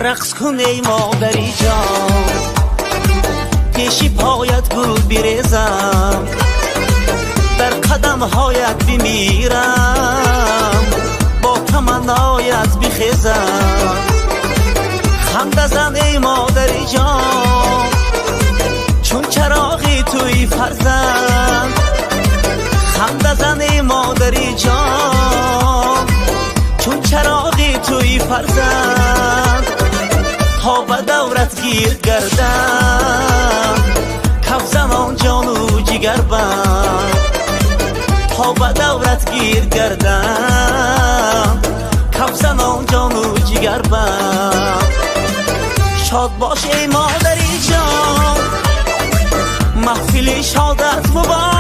رقص کن ای مادری جان، پیشی پایت گل بیریزم، در قدم هایت بمیرم، با تمنایت بخیزم. خنده زن ای مادری جان، چون چراغی توی فرزند. خنده زن ای مادری جان، چون چراغی توی فرزند. تا به دورت گیر گردم، کف زنان جان و جگر بند. تا به دورت گیر گردم، کف زنان جان و جگر بند. شاد باش ای مادری جان، محفل شادت مبارک.